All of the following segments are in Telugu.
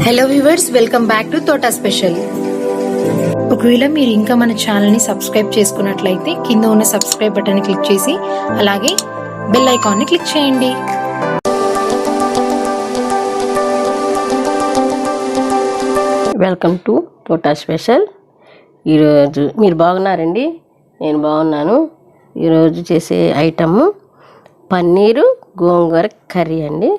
Hello viewers, welcome back to Thota special. ఒకవేళ మీరు ఇంకా మన ఛానల్ని సబ్స్క్రైబ్ చేసుకున్నట్లయితే కింద ఉన్న సబ్స్క్రైబ్ బటన్ని క్లిక్ చేసి అలాగే బెల్ ఐకాన్ని క్లిక్ చేయండి. Welcome to Thota special. ఈరోజు మీరు బాగున్నారండి? నేను బాగున్నాను. ఈరోజు చేసే ఐటము పన్నీరు గోంగూర కర్రీ అండి.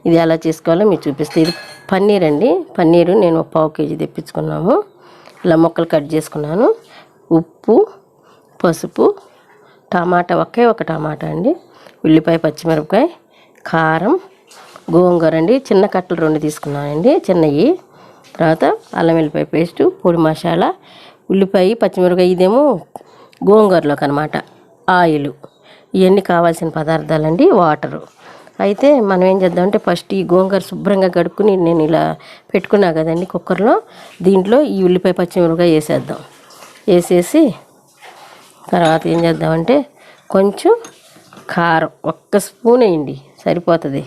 ఇది ఎలా చేసుకోవాలో మీకు చూపిస్తే, ఇది పన్నీర్ అండి. పన్నీరు నేను 1/2 kg తెప్పించుకున్నాము. ఇలా ముక్కలు కట్ చేసుకున్నాను. ఉప్పు, పసుపు, టమాటా ఒక టమాటా అండి, ఉల్లిపాయ, పచ్చిమిరపకాయ, కారం, గోంగూర అండి. చిన్న కట్టలు 2 తీసుకున్నానండి, చిన్నవి. తర్వాత అల్లం వెల్లిపాయ పేస్టు, పొడి మసాలా, ఉల్లిపాయ, పచ్చిమిరపకాయ. ఇదేమో గోంగూరలోకి అనమాట. ఆయిల్, ఇవన్నీ కావాల్సిన పదార్థాలండి. వాటరు. అయితే మనం ఏం చేద్దామంటే, ఫస్ట్ ఈ గోంగూర శుభ్రంగా కడుక్కుని నేను ఇలా పెట్టుకున్నా కదండి కుక్కర్లో, దీంట్లో ఈ ఉల్లిపాయ, పచ్చిమిరపకాయ వేసేద్దాం. వేసేసి తర్వాత ఏం చేద్దామంటే, కొంచెం కారం 1 స్పూన్ వేయండి, సరిపోతుంది.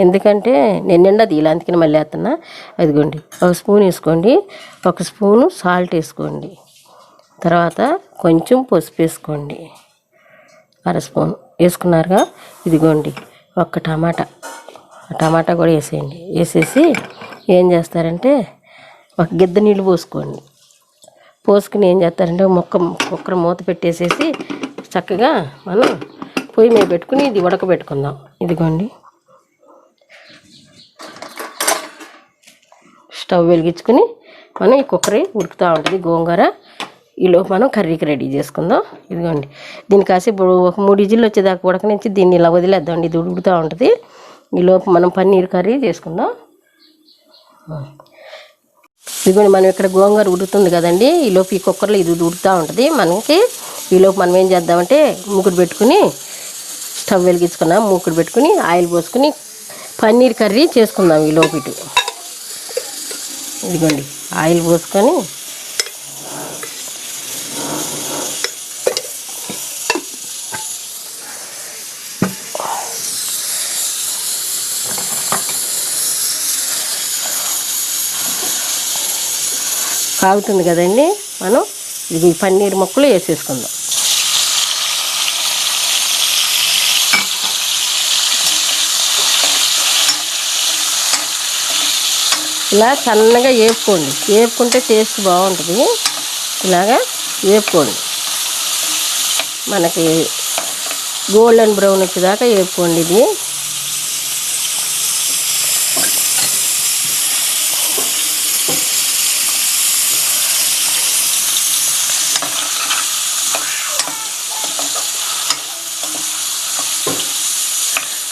ఎందుకంటే నేను నిండది ఇలా, అందుకని మళ్ళీ వేస్తున్నా. అదిగోండి, 1 స్పూన్ వేసుకోండి. 1 స్పూను సాల్ట్ వేసుకోండి. తర్వాత కొంచెం పసుపు వేసుకోండి, 1/2 స్పూన్ వేసుకున్నారుగా. ఇదిగోండి 1 టమాటా కూడా వేసేయండి. వేసేసి ఏం చేస్తారంటే, 1 గిద్ద నీళ్ళు పోసుకోండి. పోసుకుని ఏం చేస్తారంటే, కుక్కర్ మూత పెట్టేసేసి చక్కగా మనం పొయ్యి మీద పెట్టుకుని ఇది ఉడకబెట్టుకుందాం. ఇదిగోండి, స్టవ్ వెలిగించుకుని మనం ఈ కుక్కర్ ఉడుకుతూ ఉంటుంది గోంగూర. ఈలోపు మనం కర్రీకి రెడీ చేసుకుందాం. ఇదిగోండి, దీని కాసేపు ఒక 3 విజిల్లు వచ్చేదాకా ఉడకనించి దీన్ని ఇలా వదిలేద్దాం. ఇది ఉడుకుతూ ఉంటుంది. ఈలోపు మనం పన్నీర్ కర్రీ చేసుకుందాం. ఇదిగోండి, మనం ఇక్కడ గోంగూర ఉడుకుతుంది కదండి. ఈలోపు ఈ కుక్కర్లో ఇది ఉడుకుతూ ఉంటుంది మనకి. ఈలోపు మనం ఏం చేద్దామంటే, మూకుడు పెట్టుకుని స్టవ్ వెలిగించుకున్నాం. మూకుడు పెట్టుకుని ఆయిల్ పోసుకుని పన్నీర్ కర్రీ చేసుకుందాం. ఈలోపు ఇటు ఇదిగోండి ఆయిల్ పోసుకొని కాగుతుంది కదండి, మనం ఇది పన్నీర్ ముక్కలు వేసేసుకుందాం. ఇలా సన్నగా వేపుకోండి. వేపుకుంటే టేస్ట్ బాగుంటుంది. ఇలాగా వేపుకోండి. మనకి గోల్డెన్ బ్రౌన్ వచ్చేదాకా వేపుకోండి. ఇది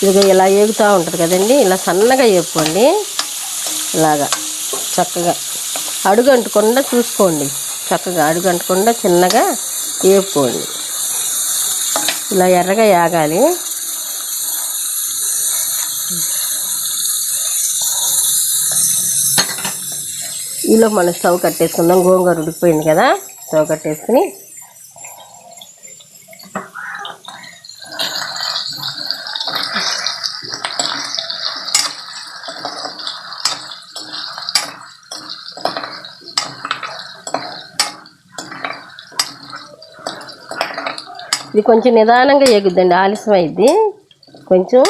ఇదిగో ఇలా వేగుతూ ఉంటుంది కదండి. ఇలా సన్నగా వేపుకోండి. ఇలాగా చక్కగా అడుగంటకుండా చూసుకోండి. చక్కగా అడుగంటకుండా చిన్నగా వేపుకోండి. ఇలా ఎర్రగా వేగాలి. ఈలో మనం స్టవ్ కట్టేసుకుందాం. గోంగూర ఉడికిపోయింది కదా, స్టవ్ కట్టేసుకుని ఇది కొంచెం నిదానంగా వేగుద్దండి, ఆలస్యం అయింది కొంచెం.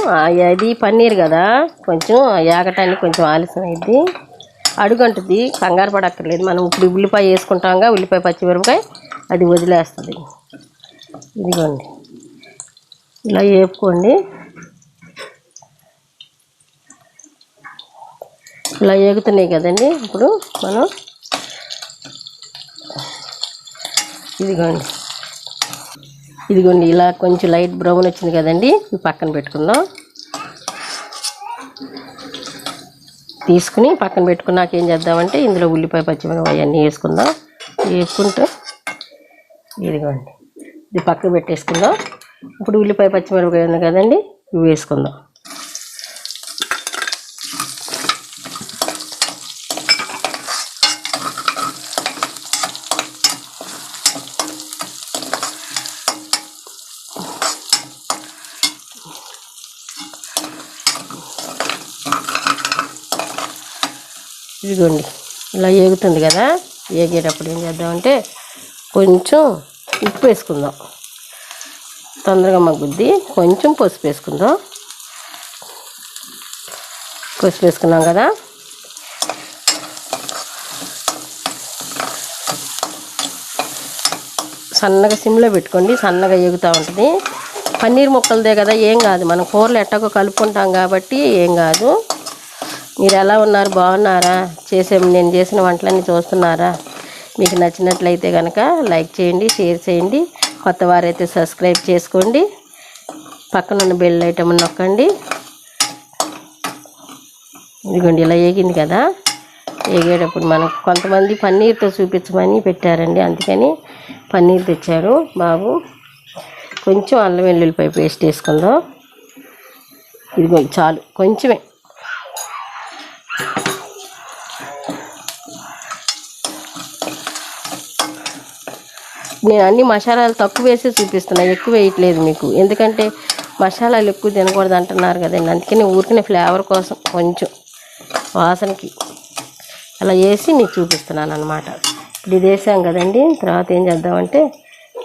అది పన్నీర్ కదా, కొంచెం వేగటానికి కొంచెం ఆలస్యం అయింది. అడుగంటుంది, కంగారు పడక్కర్లేదు. మనం ఇప్పుడు ఉల్లిపాయ వేసుకుంటాంగా, ఉల్లిపాయ, పచ్చిమిరపకాయ, అది వదిలేస్తుంది. ఇదిగోండి, ఇలా వేపుకోండి. ఇలా వేగుతున్నాయి కదండి. ఇప్పుడు మనం ఇదిగోండి ఇలా కొంచెం లైట్ బ్రౌన్ వచ్చింది కదండి. ఇవి పక్కన పెట్టుకుందాం. తీసుకుని పక్కన పెట్టుకున్నాక ఏం చేద్దామంటే, ఇందులో ఉల్లిపాయ, పచ్చిమిరపకాయ అన్నీ వేసుకుందాం. వేసుకుంటూ ఇదిగోండి ఇది పక్కన పెట్టేసుకుందాం. ఇప్పుడు ఉల్లిపాయ, పచ్చిమిరపకాయ ఉంది కదండి, ఇవి వేసుకుందాం. ఇదిగోండి ఇలా ఏగుతుంది కదా, ఏగేటప్పుడు ఏం చేద్దామంటే కొంచెం ఉప్పు వేసుకుందాం, తొందరగా మగ్గుద్ది. కొంచెం పసుపు వేసుకుందాం. పసుపు వేసుకున్నాం కదా, సన్నగా సిమ్లో పెట్టుకోండి, సన్నగా ఎగుతూ ఉంటుంది. పన్నీర్ ముక్కలదే కదా, ఏం కాదు. మనం కూరలు ఎట్టగో కలుపుకుంటాం కాబట్టి ఏం కాదు. మీరు ఎలా ఉన్నారు, బాగున్నారా? నేను చేసిన వంటలన్నీ చూస్తున్నారా? మీకు నచ్చినట్లయితే కనుక లైక్ చేయండి, షేర్ చేయండి. కొత్త వారైతే సబ్స్క్రైబ్ చేసుకోండి. పక్కనున్న బెల్ ఐటమ్ నొక్కండి. ఇదిగోండి ఇలా ఏగింది కదా, ఏగేటప్పుడు మనకు కొంతమంది పన్నీర్తో చూపించమని పెట్టారండి, అందుకని పన్నీర్ తెచ్చారు బాబు. కొంచెం అల్లం వెల్లుల్లిపాయ పేస్ట్ వేసుకుందాం. ఇదిగో చాలు, కొంచెమే. నేను అన్ని మసాలాలు తక్కువ వేసి చూపిస్తున్నా, ఎక్కువ వేయట్లేదు మీకు. ఎందుకంటే మసాలాలు ఎక్కువ తినకూడదు అంటున్నారు కదండి, అందుకని ఊరికనే ఫ్లేవర్ కోసం కొంచెం వాసనకి అలా వేసి మీకు చూపిస్తున్నాను అనమాట. ఇప్పుడు ఇది వేసాం కదండి, తర్వాత ఏం చేద్దామంటే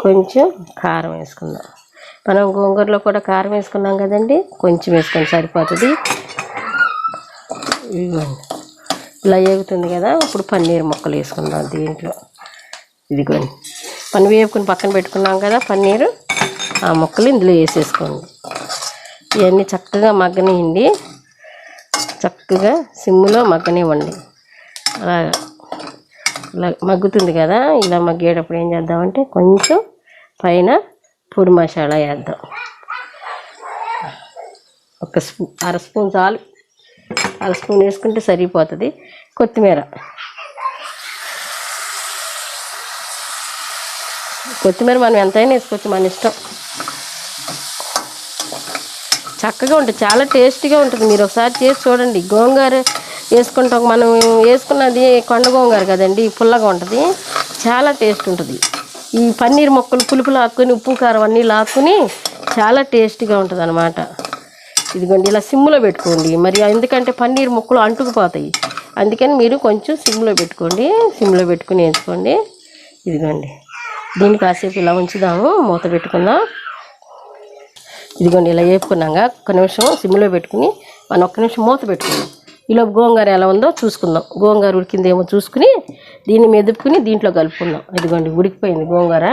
కొంచెం కారం వేసుకుందాం. మనం గోంగూరలో కూడా కారం వేసుకున్నాం కదండి, కొంచెం వేసుకొని సరిపోతుంది. ఇలా వేగుతుంది కదా, ఇప్పుడు పన్నీర్ ముక్కలు వేసుకుందాం దీంట్లో. ఇదిగోండి మనం వేపుకుని పక్కన పెట్టుకున్నాం కదా పన్నీరు, ఆ ముక్కలు ఇందులో వేసేసుకోండి. ఇవన్నీ చక్కగా మగ్గనివ్వండి, చక్కగా సిమ్లో మగ్గనివ్వండి. అలాగా ఇలా మగ్గుతుంది కదా, ఇలా మగ్గేటప్పుడు ఏం చేద్దామంటే కొంచెం పైన పొడి మసాలా వేద్దాం. ఒక అర స్పూన్ చాలు, అర స్పూన్ వేసుకుంటే సరిపోతుంది. కొత్తిమీర మనం ఎంతైనా వేసుకోవచ్చు, మన ఇష్టం. చక్కగా ఉంటుంది, చాలా టేస్టీగా ఉంటుంది. మీరు ఒకసారి చేసి చూడండి. గోంగూర వేసుకుంటాం, మనం వేసుకున్నది కొండ గోంగూర కదండి, పుల్లగా ఉంటుంది, చాలా టేస్ట్ ఉంటుంది. ఈ పన్నీర్ ముక్కలు పులుపు లాక్కుని ఉప్పు కారం అన్నీ లాక్కుని చాలా టేస్టీగా ఉంటుంది అన్నమాట. ఇదిగోండి ఇలా సిమ్లో పెట్టుకోండి, మరి ఎందుకంటే పన్నీర్ ముక్కలు అంటుకుపోతాయి, అందుకని మీరు కొంచెం సిమ్లో పెట్టుకోండి. సిమ్లో పెట్టుకుని వేసుకోండి. ఇదిగోండి దీన్ని కాసేపు ఇలా ఉంచుదాము, మూత పెట్టుకుందాం. ఇదిగోండి ఇలా వేపుకున్నాక ఒక్క నిమిషం సిమ్లో పెట్టుకుని మనం ఒక్క నిమిషం మూత పెట్టుకుందాం. ఇలా గోంగూర ఎలా ఉందో చూసుకుందాం. గోంగూర ఉడికిందేమో చూసుకుని దీన్ని మెదుపుకుని దీంట్లో కలుపుకుందాం. ఇదిగోండి ఉడికిపోయింది గోంగూర.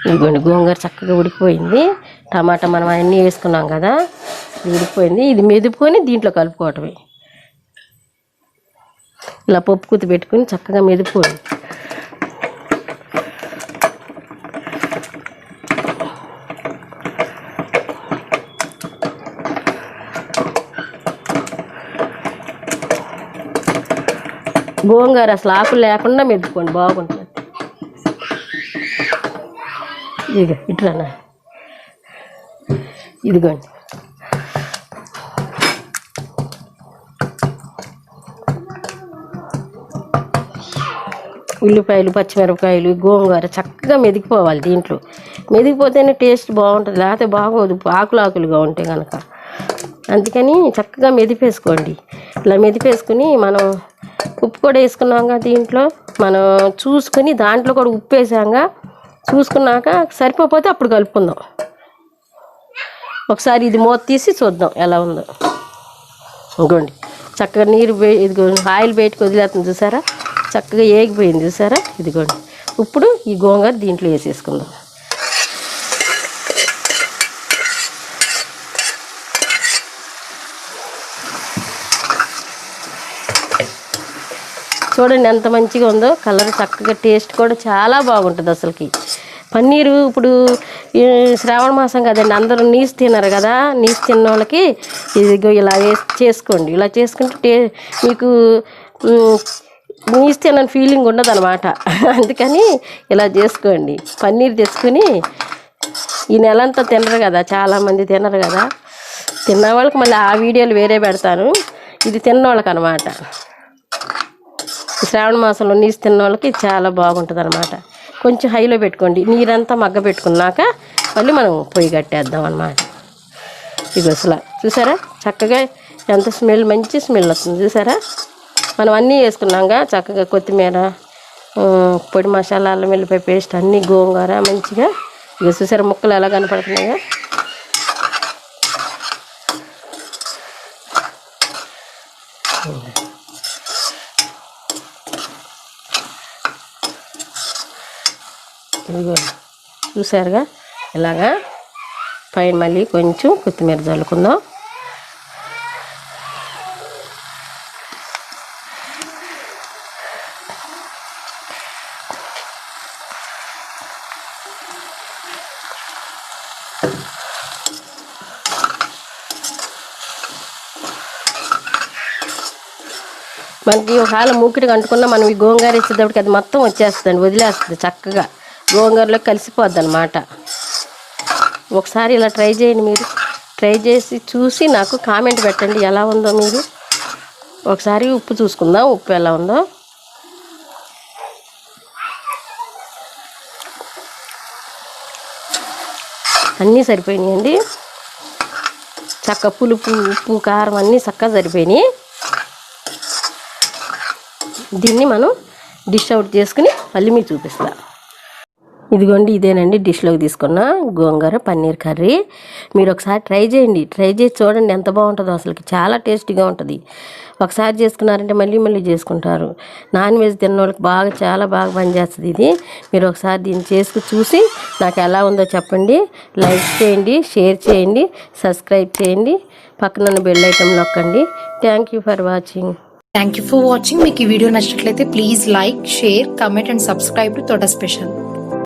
ఇదిగోండి గోంగూర చక్కగా ఉడికిపోయింది. టమాటా మనం అన్నీ వేసుకున్నాం కదా, ఉడికిపోయింది. ఇది మెదుపుకొని దీంట్లో కలుపుకోవటమే. ఇలా పప్పు కూత పెట్టుకుని చక్కగా మెదుపుకోండి. గోంగూర అసలు ఆకులు లేకుండా మెదుపుకోండి, బాగుంటుంది. ఇదిగో ఇట్లా ఇదిగోండి ఉల్లిపాయలు, పచ్చిమిరపకాయలు, గోంగూర చక్కగా మెదిగిపోవాలి. దీంట్లో మెదిగిపోతేనే టేస్ట్ బాగుంటుంది, లేకపోతే బాగోదు ఆకులుగా ఉంటాయి కనుక. అందుకని చక్కగా మెదిపేసుకోండి. ఇలా మెదిపేసుకుని మనం ఉప్పు కూడా వేసుకున్నాక దీంట్లో మనం చూసుకుని దాంట్లో కూడా ఉప్పు వేసాక చూసుకున్నాక సరిపోతే అప్పుడు కలుపుకుందాం. ఒకసారి ఇది మూత తీసి చూద్దాం ఎలా ఉందో. ఇంకోండి చక్కగా ఇదిగోండి ఆయిల్ బయటకు వదిలేస్తుంది చూసారా, చక్కగా ఏగిపోయింది చూసారా. ఇదిగోండి ఇప్పుడు ఈ గోంగూర దీంట్లో వేసేసుకుందాం. చూడండి ఎంత మంచిగా ఉందో, కలర్ చక్కగా, టేస్ట్ కూడా చాలా బాగుంటుంది అసలుకి. పన్నీరు ఇప్పుడు శ్రావణ మాసం కదండి, అందరూ నీసు తినరు కదా, నీసు తిన్న వాళ్ళకి ఇదిగో ఇలా చేసుకోండి. ఇలా చేసుకుంటే మీకు నీసు తినని ఫీలింగ్ ఉండదు అనమాట. అందుకని ఇలా చేసుకోండి. పన్నీర్ తెచ్చుకొని ఈ నెలంతా తినరు కదా, చాలామంది తినరు కదా. తిన్న వాళ్ళకి మళ్ళీ ఆ వీడియోలు వేరే పెడతాను, ఇది తిన్న వాళ్ళకి అనమాట. శ్రావణ మాసంలో నీసు తిన్న వాళ్ళకి చాలా బాగుంటుంది అనమాట. కొంచెం హైలో పెట్టుకోండి, నీరంతా మగ్గ పెట్టుకున్నాక మళ్ళీ మనం పొయ్యి కట్టేద్దాం అన్నమాట. ఇది అసలు చూసారా చక్కగా ఎంత స్మెల్, మంచి స్మెల్ వస్తుంది చూసారా. మనం అన్నీ వేసుకున్నాంగా చక్కగా, కొత్తిమీర, పొడి మసాలా, అల్లం వెల్లిపాయ పేస్ట్ అన్నీ, గోంగూర మంచిగా. ఇక చూసారా ముక్కలు ఎలా కనపడుతున్నాయా. ఇదిగో చూసారుగా ఇలాగా. పైన మళ్ళీ కొంచెం కొత్తిమీర చల్లుకుందాం. మనకి ఒకవేళ మూకిడికి అంటుకున్నా మనం ఈ గోంగూర వేసేటప్పటికి అది మొత్తం వచ్చేస్తుంది, వదిలేస్తుంది, చక్కగా గోంగూరలో కలిసిపోద్ది అన్నమాట. ఒకసారి ఇలా ట్రై చేయండి. మీరు ట్రై చేసి చూసి నాకు కామెంట్ పెట్టండి ఎలా ఉందో. మీరు ఒకసారి ఉప్పు చూసుకుందాం, ఉప్పు ఎలా ఉందో. అన్నీ సరిపోయినాయండి. చక్క పులుపు, ఉప్పు, కారం అన్నీ చక్కగా సరిపోయినాయి. దీన్ని మనం డిష్ అవుట్ చేసుకుని మళ్ళీ మీకు చూపిస్తా. ఇదిగోండి ఇదేనండి డిష్లోకి తీసుకున్న గోంగూర పన్నీర్ కర్రీ. మీరు ఒకసారి ట్రై చేయండి, ట్రై చేసి చూడండి ఎంత బాగుంటుందో. అసలుకి చాలా టేస్టీగా ఉంటుంది. ఒకసారి చేసుకున్నారంటే మళ్ళీ మళ్ళీ చేసుకుంటారు. నాన్ వెజ్ తిన్న వాళ్ళకి బాగా, చాలా బాగా పనిచేస్తుంది ఇది. మీరు ఒకసారి దీన్ని చేసుకుని చూసి నాకు ఎలా ఉందో చెప్పండి. లైక్ చేయండి, షేర్ చేయండి, సబ్స్క్రైబ్ చేయండి, పక్కన బెల్ ఐకాన్ నొక్కండి. Thank you for watching. Thank you for watching. మీకు ఈ వీడియో నచ్చినట్లయితే please like, share, comment and subscribe to తోట స్పెషల్.